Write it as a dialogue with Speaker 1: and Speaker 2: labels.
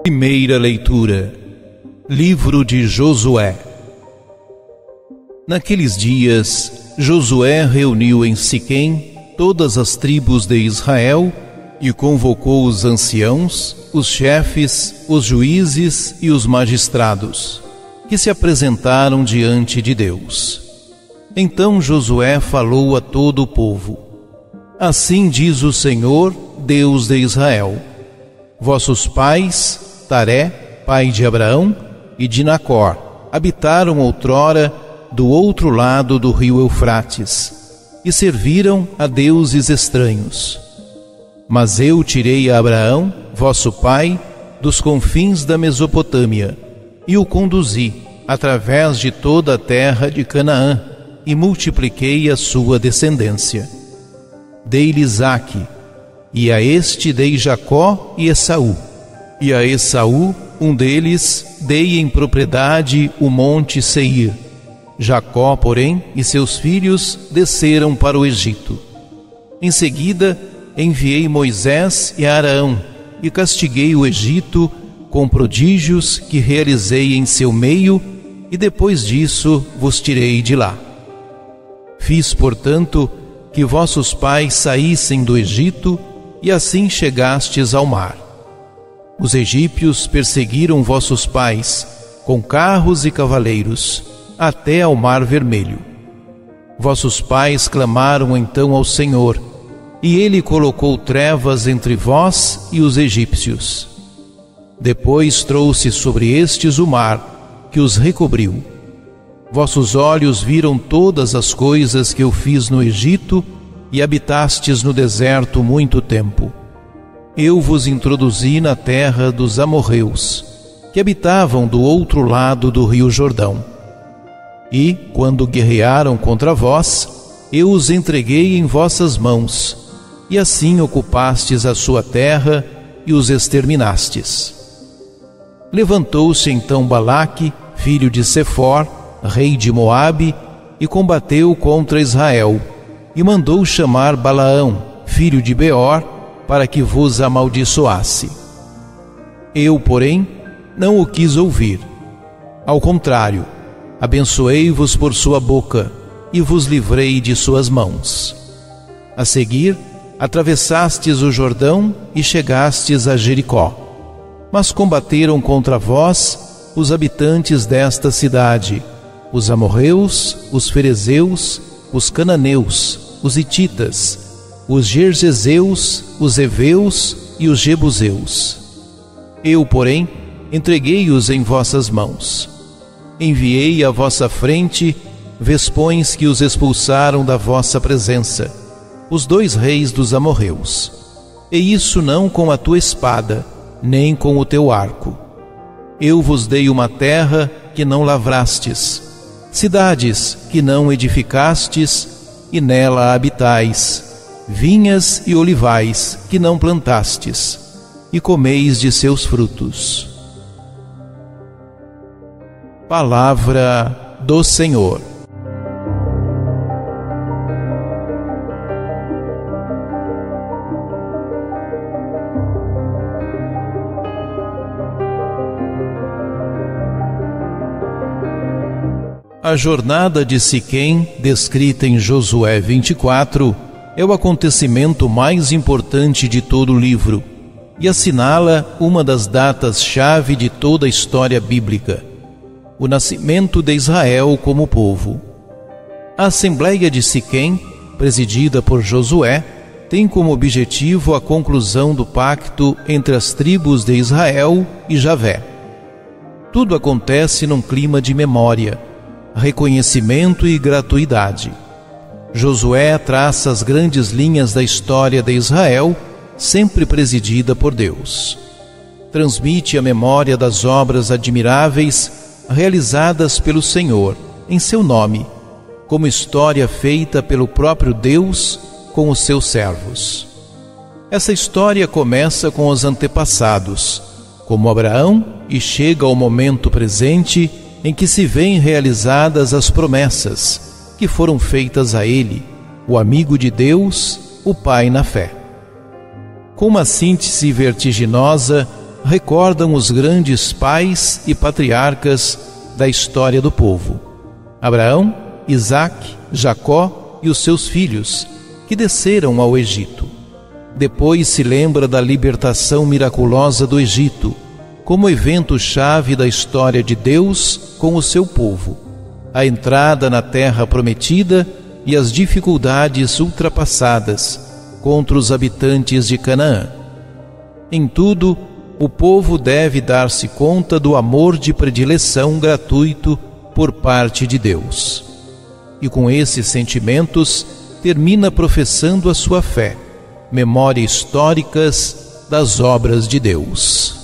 Speaker 1: Primeira leitura. Livro de Josué. Naqueles dias, Josué reuniu em Siquém todas as tribos de Israel e convocou os anciãos, os chefes, os juízes e os magistrados, que se apresentaram diante de Deus. Então Josué falou a todo o povo: Assim diz o Senhor, Deus de Israel: Vossos pais, Taré, pai de Abraão, e de Nacor, habitaram outrora do outro lado do rio Eufrates, e serviram a deuses estranhos. Mas eu tirei a Abraão, vosso pai, dos confins da Mesopotâmia, e o conduzi através de toda a terra de Canaã, e multipliquei a sua descendência. Dei-lhe Isaque, e a este dei Jacó e Esaú. E a Esaú, um deles, dei em propriedade o monte Seir. Jacó, porém, e seus filhos desceram para o Egito. Em seguida, enviei Moisés e Arão, e castiguei o Egito com prodígios que realizei em seu meio, e depois disso vos tirei de lá. Fiz, portanto, que vossos pais saíssem do Egito, e assim chegastes ao mar. Os egípcios perseguiram vossos pais, com carros e cavaleiros, até ao Mar Vermelho. Vossos pais clamaram então ao Senhor, e Ele colocou trevas entre vós e os egípcios. Depois trouxe sobre estes o mar, que os recobriu. Vossos olhos viram todas as coisas que eu fiz no Egito, e habitastes no deserto muito tempo. Eu vos introduzi na terra dos amorreus, que habitavam do outro lado do rio Jordão. E, quando guerrearam contra vós, eu os entreguei em vossas mãos, e assim ocupastes a sua terra e os exterminastes. Levantou-se então Balaque, filho de Sefor, rei de Moabe, e combateu contra Israel, e mandou chamar Balaão, filho de Beor, para que vos amaldiçoasse. Eu, porém, não o quis ouvir. Ao contrário, abençoei-vos por sua boca, e vos livrei de suas mãos. A seguir, atravessastes o Jordão e chegastes a Jericó. Mas combateram contra vós os habitantes desta cidade, os amorreus, os ferezeus, os cananeus, os hititas, os gergeseus, os heveus e os jebuseus. Eu, porém, entreguei-os em vossas mãos. Enviei à vossa frente vespões que os expulsaram da vossa presença, os 2 reis dos amorreus. E isso não com a tua espada, nem com o teu arco. Eu vos dei uma terra que não lavrastes, cidades que não edificastes, e nela habitais, vinhas e olivais que não plantastes, e comeis de seus frutos. Palavra do Senhor. A jornada de Siquém, descrita em Josué 24, é o acontecimento mais importante de todo o livro e assinala uma das datas-chave de toda a história bíblica: o nascimento de Israel como povo. A Assembleia de Siquém, presidida por Josué, tem como objetivo a conclusão do pacto entre as tribos de Israel e Javé. Tudo acontece num clima de memória, reconhecimento e gratuidade. Josué traça as grandes linhas da história de Israel, sempre presidida por Deus. Transmite a memória das obras admiráveis realizadas pelo Senhor, em seu nome, como história feita pelo próprio Deus com os seus servos. Essa história começa com os antepassados, como Abraão, e chega ao momento presente em que se veem realizadas as promessas, que foram feitas a ele, o amigo de Deus, o Pai na fé. Com uma síntese vertiginosa, recordam os grandes pais e patriarcas da história do povo: Abraão, Isaque, Jacó e os seus filhos, que desceram ao Egito. Depois se lembra da libertação miraculosa do Egito, como evento-chave da história de Deus com o seu povo, a entrada na terra prometida e as dificuldades ultrapassadas contra os habitantes de Canaã. Em tudo, o povo deve dar-se conta do amor de predileção gratuito por parte de Deus. E com esses sentimentos, termina professando a sua fé, memórias históricas das obras de Deus.